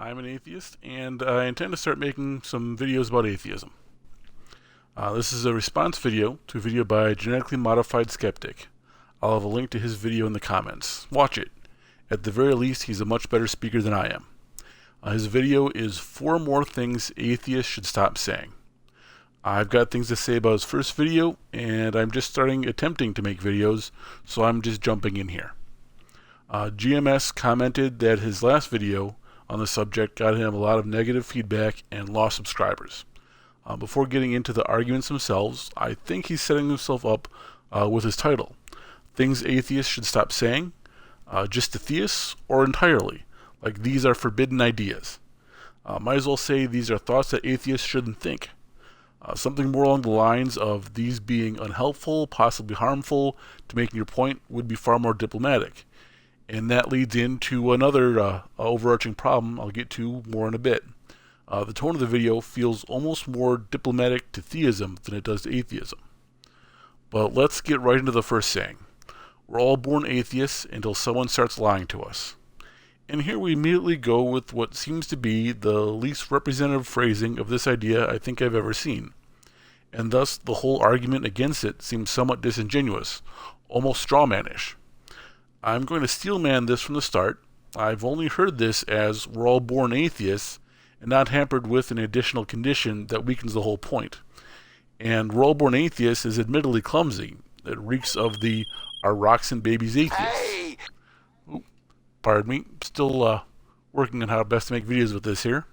I'm an atheist, and I intend to start making some videos about atheism. This is a response video to a video by Genetically Modified Skeptic. I'll have a link to his video in the comments. Watch it. At the very least, he's a much better speaker than I am. His video is 4 more things atheists should stop saying. I've got things to say about his first video, and I'm just attempting to make videos, so I'm just jumping in here. GMS commented that his last video on the subject got him a lot of negative feedback and lost subscribers. Before getting into the arguments themselves, I think he's setting himself up with his title. Things atheists should stop saying, just to theists, or entirely, like these are forbidden ideas. Might as well say these are thoughts that atheists shouldn't think. Something more along the lines of these being unhelpful, possibly harmful, to making your point would be far more diplomatic. And that leads into another overarching problem I'll get to more in a bit. The tone of the video feels almost more diplomatic to theism than it does to atheism. But let's get right into the first saying. We're all born atheists until someone starts lying to us. And here we immediately go with what seems to be the least representative phrasing of this idea I think I've ever seen. And thus the whole argument against it seems somewhat disingenuous, almost strawmannish. I'm going to steelman this from the start. I've only heard this as we're all born atheists and not hampered with an additional condition that weakens the whole point. And we're all born atheists is admittedly clumsy. It reeks of the "are rocks and babies atheists." Hey! Ooh, pardon me. Still working on how best to make videos with this here.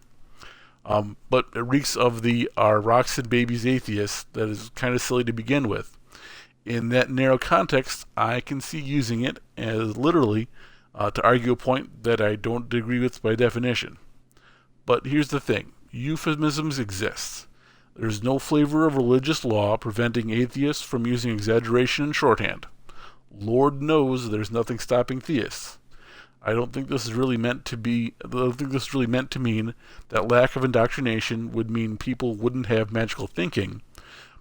But it reeks of the "are rocks and babies atheists" that is kind of silly to begin with. In that narrow context, I can see using it as literally to argue a point that I don't agree with by definition. But here's the thing. Euphemisms exist. There's no flavor of religious law preventing atheists from using exaggeration and shorthand. Lord knows there's nothing stopping theists. I don't think this is really meant to mean that lack of indoctrination would mean people wouldn't have magical thinking.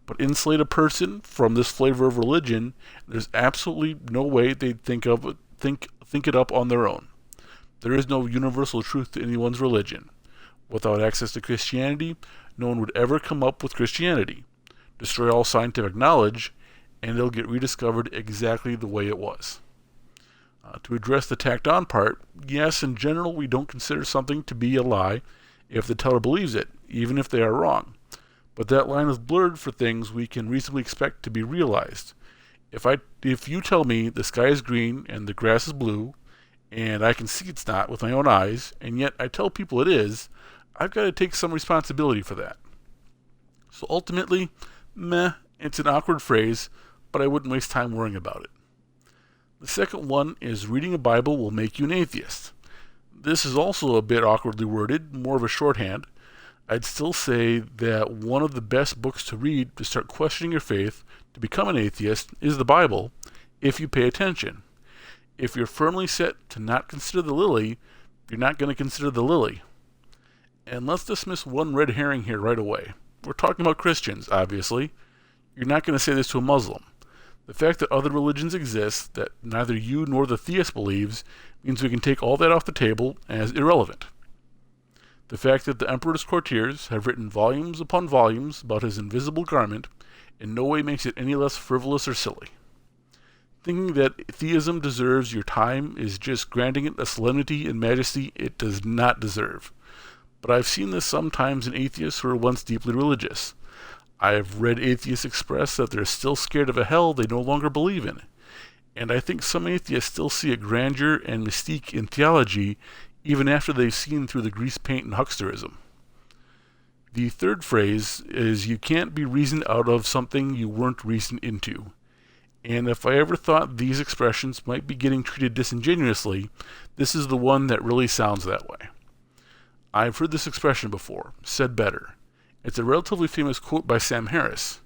But insulate a person from this flavor of religion, there's absolutely no way they'd think it up on their own. There is no universal truth to anyone's religion. Without access to Christianity, no one would ever come up with Christianity. Destroy all scientific knowledge, and it'll get rediscovered exactly the way it was. To address the tacked on part, yes, in general we don't consider something to be a lie if the teller believes it, even if they are wrong. But that line is blurred for things we can reasonably expect to be realized. If you tell me the sky is green and the grass is blue, and I can see it's not with my own eyes, and yet I tell people it is, I've got to take some responsibility for that. So ultimately, it's an awkward phrase, but I wouldn't waste time worrying about it. The second one is reading a Bible will make you an atheist. This is also a bit awkwardly worded, more of a shorthand. I'd still say that one of the best books to read to start questioning your faith, to become an atheist, is the Bible, if you pay attention. If you're firmly set to not consider the lily, you're not going to consider the lily. And let's dismiss one red herring here right away. We're talking about Christians, obviously. You're not going to say this to a Muslim. The fact that other religions exist that neither you nor the theist believes means we can take all that off the table as irrelevant. The fact that the emperor's courtiers have written volumes upon volumes about his invisible garment in no way makes it any less frivolous or silly. Thinking that theism deserves your time is just granting it a solemnity and majesty it does not deserve. But I've seen this sometimes in atheists who were once deeply religious. I've read atheists express that they're still scared of a hell they no longer believe in. And I think some atheists still see a grandeur and mystique in theology even after they've seen through the grease paint and hucksterism. The third phrase is you can't be reasoned out of something you weren't reasoned into. And if I ever thought these expressions might be getting treated disingenuously, this is the one that really sounds that way. I've heard this expression before, said better. It's a relatively famous quote by Sam Harris.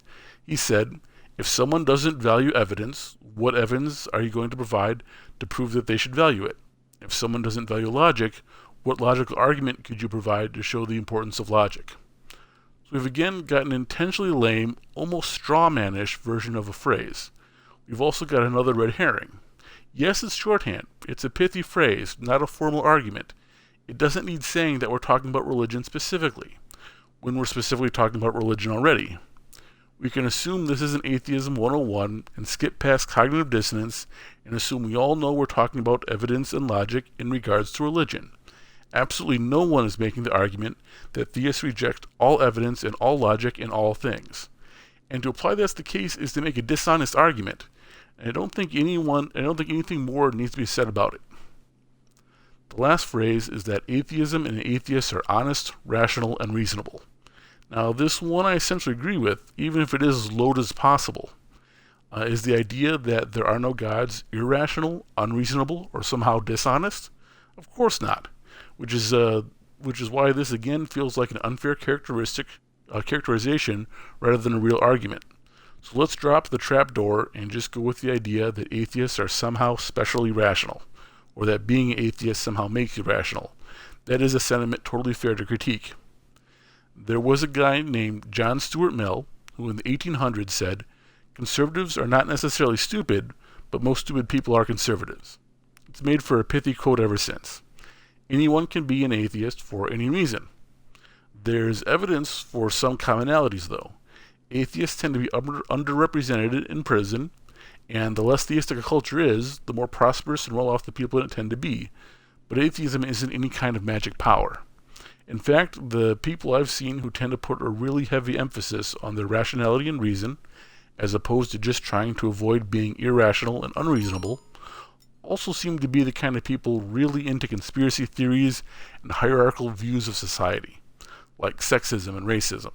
He said, "If someone doesn't value evidence, what evidence are you going to provide to prove that they should value it? If someone doesn't value logic, what logical argument could you provide to show the importance of logic?" So we've again got an intentionally lame, almost strawmannish version of a phrase. We've also got another red herring. Yes, it's shorthand. It's a pithy phrase, not a formal argument. It doesn't need saying that we're talking about religion specifically, when we're specifically talking about religion already. We can assume this isn't Atheism 101 and skip past cognitive dissonance and assume we all know we're talking about evidence and logic in regards to religion. Absolutely no one is making the argument that theists reject all evidence and all logic in all things. And to apply that's the case is to make a dishonest argument. And I don't think anything more needs to be said about it. The last phrase is that atheism and atheists are honest, rational, and reasonable. Now, this one I essentially agree with, even if it is as low as possible. Is the idea that there are no gods irrational, unreasonable, or somehow dishonest? Of course not. Which is why this again feels like an unfair characterization rather than a real argument. So let's drop the trapdoor and just go with the idea that atheists are somehow specially rational, or that being an atheist somehow makes you rational. That is a sentiment totally fair to critique. There was a guy named John Stuart Mill who in the 1800s said, "Conservatives are not necessarily stupid, but most stupid people are conservatives." It's made for a pithy quote ever since. Anyone can be an atheist for any reason. There's evidence for some commonalities, though. Atheists tend to be underrepresented in prison, and the less theistic a culture is, the more prosperous and well-off the people in it tend to be. But atheism isn't any kind of magic power. In fact, the people I've seen who tend to put a really heavy emphasis on their rationality and reason, as opposed to just trying to avoid being irrational and unreasonable, also seem to be the kind of people really into conspiracy theories and hierarchical views of society, like sexism and racism.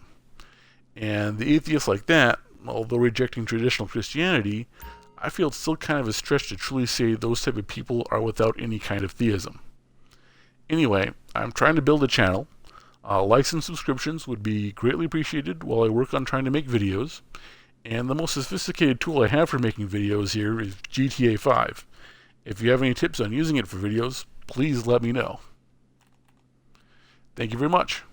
And the atheists like that, although rejecting traditional Christianity, I feel it's still kind of a stretch to truly say those type of people are without any kind of theism. Anyway, I'm trying to build a channel. Likes and subscriptions would be greatly appreciated while I work on trying to make videos. And the most sophisticated tool I have for making videos here is GTA 5. If you have any tips on using it for videos, please let me know. Thank you very much.